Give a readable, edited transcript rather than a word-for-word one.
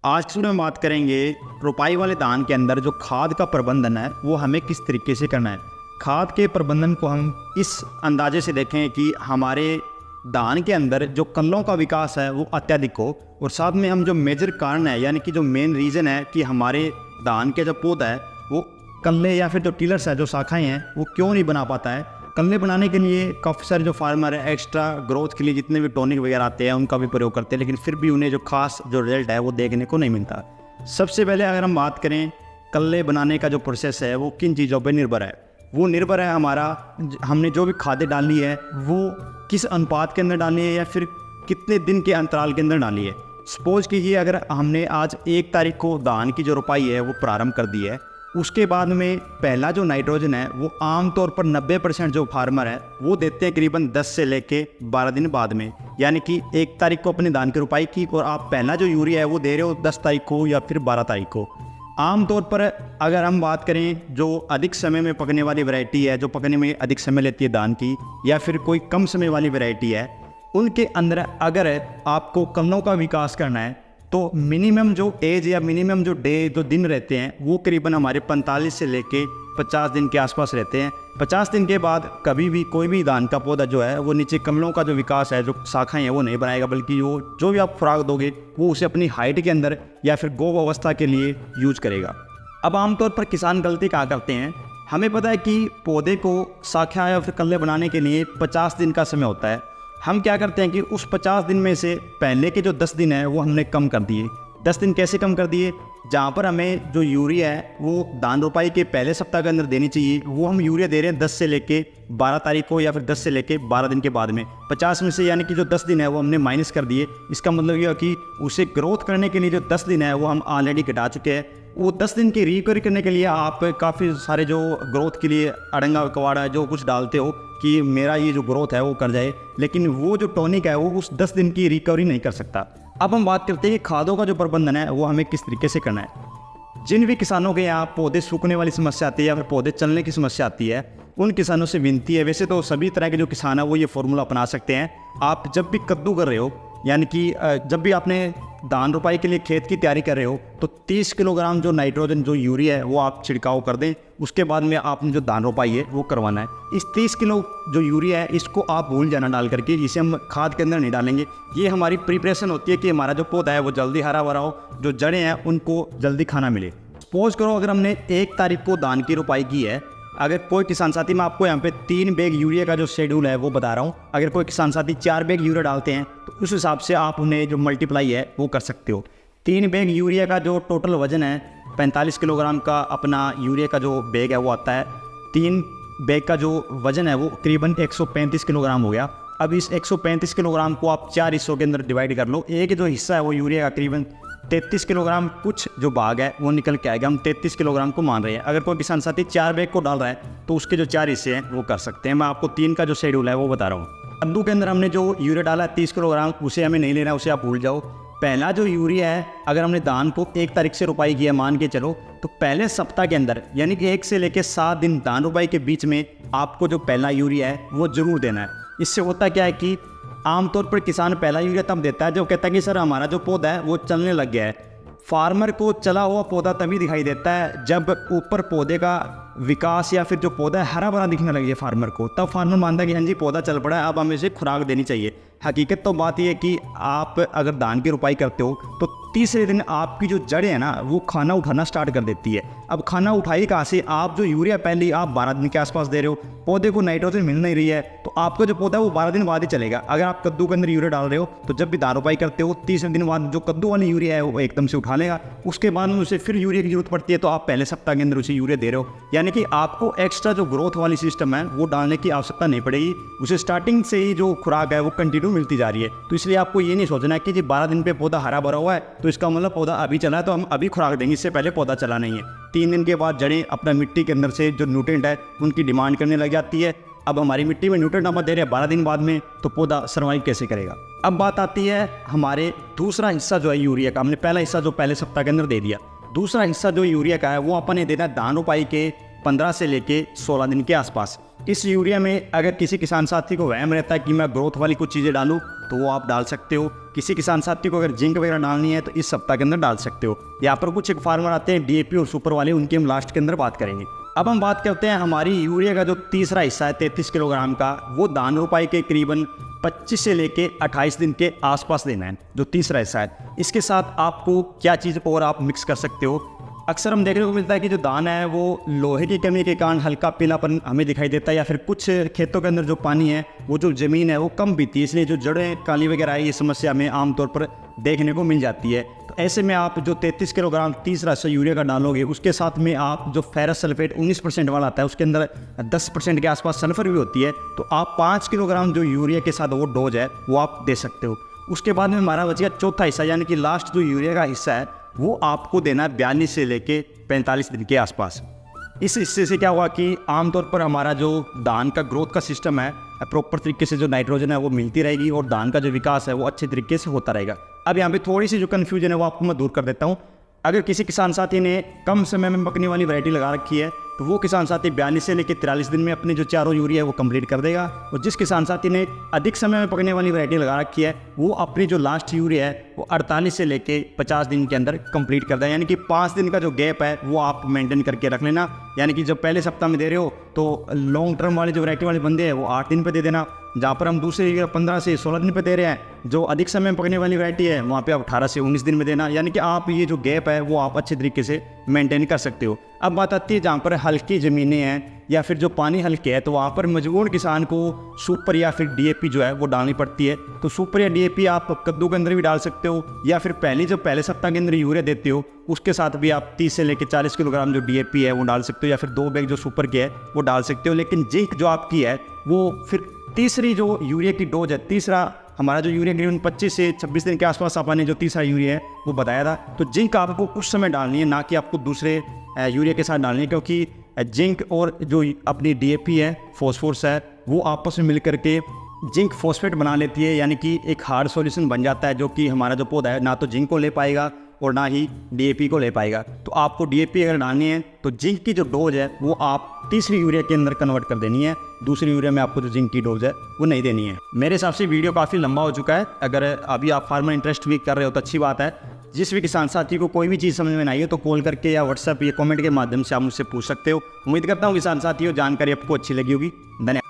आज की वीडियो में बात करेंगे रोपाई वाले धान के अंदर जो खाद का प्रबंधन है वो हमें किस तरीके से करना है। खाद के प्रबंधन को हम इस अंदाजे से देखें कि हमारे धान के अंदर जो कल्लों का विकास है वो अत्यधिक हो, और साथ में हम जो मेजर कारण है यानी कि जो मेन रीज़न है कि हमारे धान के जो पौधा है वो कल्ले या फिर जो टिलर्स है जो शाखाएँ हैं वो क्यों नहीं बना पाता है। कल्ले बनाने के लिए काफ़ी सारे जो फार्मर है एक्स्ट्रा ग्रोथ के लिए जितने भी टॉनिक वगैरह आते हैं उनका भी प्रयोग करते हैं, लेकिन फिर भी उन्हें जो खास जो रिजल्ट है वो देखने को नहीं मिलता। सबसे पहले अगर हम बात करें कल्ले बनाने का जो प्रोसेस है वो किन चीज़ों पर निर्भर है, वो निर्भर है हमारा हमने जो भी खादें डालनी है वो किस अनुपात के अंदर डालनी है या फिर कितने दिन के अंतराल के अंदर डालनी है। सपोज कीजिए अगर हमने आज 1 तारीख को धान की जो रोपाई है वो प्रारंभ कर दी है, उसके बाद में पहला जो नाइट्रोजन है वो आमतौर पर 90% जो फार्मर है वो देते हैं करीबन 10 से लेके 12 दिन बाद में। यानी कि 1 तारीख को अपने धान की रोपाई की और आप पहला जो यूरिया है वो दे रहे हो 10 तारीख को या फिर 12 तारीख को। आमतौर पर अगर हम बात करें जो अधिक समय में पकने वाली वैरायटी है, जो पकने में अधिक समय लेती है धान की, या फिर कोई कम समय वाली वैरायटी है, उनके अंदर अगर आपको कल्लों का विकास करना है तो मिनिमम जो एज या मिनिमम जो डे जो दिन रहते हैं वो करीबन हमारे 45 से लेके 50 दिन के आसपास रहते हैं। 50 दिन के बाद कभी भी कोई भी धान का पौधा जो है वो नीचे कमलों का जो विकास है, जो शाखाएं हैं वो नहीं बनाएगा, बल्कि वो जो भी आप खुराक दोगे वो उसे अपनी हाइट के अंदर या फिर गो अवस्था के लिए यूज करेगा। अब आमतौर पर किसान गलती क्या करते हैं, हमें पता है कि पौधे को शाखा या फिर कल्ले बनाने के लिए 50 दिन का समय होता है। हम क्या करते हैं कि उस 50 दिन में से पहले के जो 10 दिन है वो हमने कम कर दिए। 10 दिन कैसे कम कर दिए, जहाँ पर हमें जो यूरिया है वो धान रोपाई के पहले सप्ताह के अंदर देनी चाहिए वो हम यूरिया दे रहे हैं 10 से लेके 12 तारीख को या फिर 10 से लेके 12 दिन के बाद में। 50 में से यानी कि जो 10 दिन है वो हमने माइनस कर दिए। इसका मतलब यह कि उसे ग्रोथ करने के लिए जो 10 दिन है वो हम ऑलरेडी घटा चुके हैं। वो 10 दिन की रिकवरी करने के लिए आप काफ़ी सारे जो ग्रोथ के लिए अड़ंगा कवाड़ा जो कुछ डालते हो कि मेरा ये जो ग्रोथ है वो कर जाए, लेकिन वो जो टॉनिक है वो उस 10 दिन की रिकवरी नहीं कर सकता। अब हम बात करते हैं कि खादों का जो प्रबंधन है वो हमें किस तरीके से करना है। जिन भी किसानों के यहाँ पौधे सूखने वाली समस्या आती है या फिर पौधे चलने की समस्या आती है उन किसानों से विनती है, वैसे तो सभी तरह के जो किसान है वो ये फॉर्मूला अपना सकते हैं। आप जब भी कद्दू कर रहे हो यानी कि जब भी आपने धान रोपाई के लिए खेत की तैयारी कर रहे हो तो 30 किलोग्राम जो नाइट्रोजन जो यूरिया है वो आप छिड़काव कर दें। उसके बाद में आपने जो धान रोपाई है वो करवाना है। इस 30 किलो जो यूरिया है इसको आप भूल जाना डाल करके, इसे हम खाद के अंदर नहीं डालेंगे। ये हमारी प्रिपरेशन होती है कि हमारा जो पौधा है वो जल्दी हरा भरा हो, जो जड़ें हैं उनको जल्दी खाना मिले। सपोज करो अगर हमने 1 तारीख को धान की रोपाई की है, अगर कोई किसान साथी, मैं आपको यहाँ पे 3 बैग यूरिया का जो शेड्यूल है वो बता रहा हूँ, अगर कोई किसान साथी 4 बैग यूरिया डालते हैं तो उस हिसाब से आप उन्हें जो मल्टीप्लाई है वो कर सकते हो। 3 बैग यूरिया का जो टोटल वजन है 45 किलोग्राम का अपना यूरिया का जो बैग है वो आता है। 3 बैग का जो वजन है वो करीबन 135 किलोग्राम हो गया। अब इस 135 किलोग्राम को आप 4 हिस्सों के अंदर डिवाइड कर लो। एक जो हिस्सा है वो यूरिया का करीबन 33 किलोग्राम, कुछ जो भाग है वो निकल के आएगा। हम 33 किलोग्राम को मान रहे हैं। अगर कोई किसान साथी 4 बैग को डाल रहा है तो उसके जो 4 हिस्से हैं वो कर सकते हैं। मैं आपको 3 का जो शेड्यूल है वो बता रहा हूँ। कद्दू के अंदर हमने जो यूरिया डाला है 30 किलोग्राम, उसे हमें नहीं लेना, उसे आप भूल जाओ। पहला जो यूरिया है अगर हमने धान को 1 तारीख से रोपाई किया मान के चलो, तो पहले सप्ताह के अंदर यानी कि 1 से लेकर 7 दिन धान रोपाई के बीच में आपको जो पहला यूरिया है वो जरूर देना है। इससे होता क्या है कि आमतौर पर किसान पहला यूरिया तब देता है जब कहता है कि सर हमारा जो पौधा है वो चलने लग गया है। फार्मर को चला हुआ पौधा तभी दिखाई देता है जब ऊपर पौधे का विकास या फिर जो पौधा है हरा भरा दिखने लगे फार्मर को, तब फार्मर मानता है कि हाँ जी पौधा चल पड़ा है, अब हमें इसे खुराक देनी चाहिए। हकीकत तो बात यह है कि आप अगर धान की रोपाई करते हो तो तीसरे दिन आपकी जो जड़ें हैं ना वो खाना उठाना स्टार्ट कर देती है। अब खाना उठाई कहाँ से, आप जो यूरिया पहले आप 12 दिन के आसपास दे रहे हो, पौधे को नाइट्रोजन मिल नहीं रही है, तो आपका जो पौधा है वो 12 दिन बाद ही चलेगा। अगर आप कद्दू के अंदर यूरिया डाल रहे हो तो जब भी धान रोपाई करते हो तीसरे दिन बाद जो कद्दू वाली यूरिया है वो एकदम से उठा लेगा। उसके बाद में उसे फिर यूरिया की जरूरत पड़ती है तो आप पहले सप्ताह के अंदर उसे यूरिया दे रहे हो। यानी कि आपको एक्स्ट्रा जो ग्रोथ वाली सिस्टम है वो डालने की आवश्यकता नहीं पड़ेगी, उसे स्टार्टिंग से ही जो खुराक है वो कंटिन्यू मिलती जा रही है। तो इसलिए आपको ये नहीं सोचना है कि जी 12 दिन पे पौधा हरा भरा हुआ है तो इसका मतलब पौधा अभी चला है तो हम अभी खुराक देंगे, इससे पहले पौधा चला नहीं है। 3 दिन के बाद जड़ें अपना मिट्टी के अंदर से जो न्यूट्रिएंट है उनकी डिमांड करने लग जाती है। अब हमारी मिट्टी में न्यूट्रिएंट हम दे रहे हैं 12 दिन बाद में, तो पौधा सर्वाइव कैसे करेगा। अब बात आती है हमारे दूसरा हिस्सा जो है यूरिया का। हमने पहला हिस्सा जो पहले सप्ताह के अंदर दे दिया, दूसरा हिस्सा जो यूरिया का है वो अपन ने देना है धान रोपाई के 15 से लेके 16 दिन के आसपास। इस यूरिया में अगर किसी किसान साथी को वहम रहता है कि मैं ग्रोथ वाली कुछ चीज़ें डालूं तो वो आप डाल सकते हो। किसी किसान साथी को अगर जिंक वगैरह डालनी है तो इस सप्ताह के अंदर डाल सकते हो। यहाँ पर कुछ एक फार्मर आते हैं DAP और सुपर वाले, उनकी हम लास्ट के अंदर बात करेंगे। अब हम बात करते हैं हमारी यूरिया का जो तीसरा हिस्सा है 33 किलोग्राम का, वो धान रोपाई के करीबन 25 से लेके 28 दिन के आसपास देना है, जो तीसरा हिस्सा है। इसके साथ आपको क्या चीज़ और आप मिक्स कर सकते हो। अक्सर हम देखने को मिलता है कि जो दाना है वो लोहे की कमी के कारण हल्का पीलापन हमें दिखाई देता है, या फिर कुछ खेतों के अंदर जो पानी है वो जो ज़मीन है वो कम बीती है, इसलिए जो जड़ें काली वगैरह है, ये समस्या हमें आमतौर पर देखने को मिल जाती है। तो ऐसे में आप जो 33 किलोग्राम तीसरा हिस्सा यूरिया का डालोगे, उसके साथ में आप जो फेरस सल्फेट 19% वाला आता है, उसके अंदर 10% के आसपास सल्फर भी होती है, तो आप 5 किलोग्राम जो यूरिया के साथ वो डोज है वो आप दे सकते हो। उसके बाद में हमारा बच गया चौथा हिस्सा, यानी कि लास्ट जो यूरिया का हिस्सा है वो आपको देना है 42 से लेके 45 दिन के आसपास। इस हिस्से से क्या हुआ कि आमतौर पर हमारा जो धान का ग्रोथ का सिस्टम है, प्रॉपर तरीके से जो नाइट्रोजन है वो मिलती रहेगी और धान का जो विकास है वो अच्छे तरीके से होता रहेगा। अब यहाँ पे थोड़ी सी जो कन्फ्यूजन है वो आपको मैं दूर कर देता हूँ। अगर किसी किसान साथी ने कम समय में पकने वाली वैरायटी लगा रखी है तो वो किसान साथी 42 से लेकर 43 दिन में अपने जो चारों यूरिया है वो कंप्लीट कर देगा, और जिस किसान साथी ने अधिक समय में पकने वाली वैरायटी लगा रखी है वो अपनी जो लास्ट यूरिया है वो 48 से लेके 50 दिन के अंदर कंप्लीट कर देगा। यानी कि 5 दिन का जो गैप है वो आप मेंटेन करके रख लेना। यानी कि जब पहले सप्ताह में दे रहे हो तो लॉन्ग टर्म वाले जो वैरायटी वाले बंदे हैं वो 8 दिन पे दे देना, जहाँ पर हम दूसरे यूरिया 15 से 16 दिन पे दे रहे हैं। जो अधिक समय में पकने वाली वैरायटी है वहाँ पे आप 18 से 19 दिन में देना। यानी कि आप ये जो गैप है वो आप अच्छे तरीके से मेंटेन कर सकते हो। अब बात आती है जहाँ पर हल्की ज़मीनें हैं या फिर जो पानी हल्के है, तो वहाँ पर मजबूर किसान को सुपर या फिर DAP जो है वो डालनी पड़ती है। तो सुपर या DAP आप कद्दू के अंदर भी डाल सकते हो, या फिर पहले सप्ताह के अंदर यूरिया देते हो उसके साथ भी आप 30 से लेकर 40 किलोग्राम जो DAP है वो डाल सकते हो, या फिर 2 बैग जो सुपर के है वो डाल सकते हो। लेकिन जिंक जो आपकी है वो फिर तीसरी जो यूरिया की डोज है, तीसरा हमारा जो यूरिया करीबन 25 से 26 दिन के आसपास आपने जो तीसरा यूरिया है वो बताया था, तो जिंक आपको उस समय डालनी है, ना कि आपको दूसरे यूरिया के साथ डालनी है। क्योंकि जिंक और जो अपनी DAP है, फॉस्फोरस है, वो आपस में मिल करके जिंक फॉस्फेट बना लेती है। यानी कि एक हार्ड सॉल्यूशन बन जाता है, जो कि हमारा जो पौधा है ना तो जिंक को ले पाएगा और ना ही DAP को ले पाएगा। तो आपको DAP अगर डालनी है तो जिंक की जो डोज है वो आप तीसरी यूरिया के अंदर कन्वर्ट कर देनी है, दूसरी यूरिया में आपको जो जिंक की डोज है वो नहीं देनी है। मेरे हिसाब से वीडियो काफ़ी लंबा हो चुका है। अगर अभी आप फार्मर इंटरेस्ट भी कर रहे हो तो अच्छी बात है। जिस भी किसान साथी को कोई भी चीज़ समझ में नहीं है तो कॉल करके या व्हाट्सएप या कमेंट के माध्यम से आप मुझसे पूछ सकते हो। उम्मीद करता हूँ किसान साथियों जानकारी आपको अच्छी लगी होगी। धन्यवाद।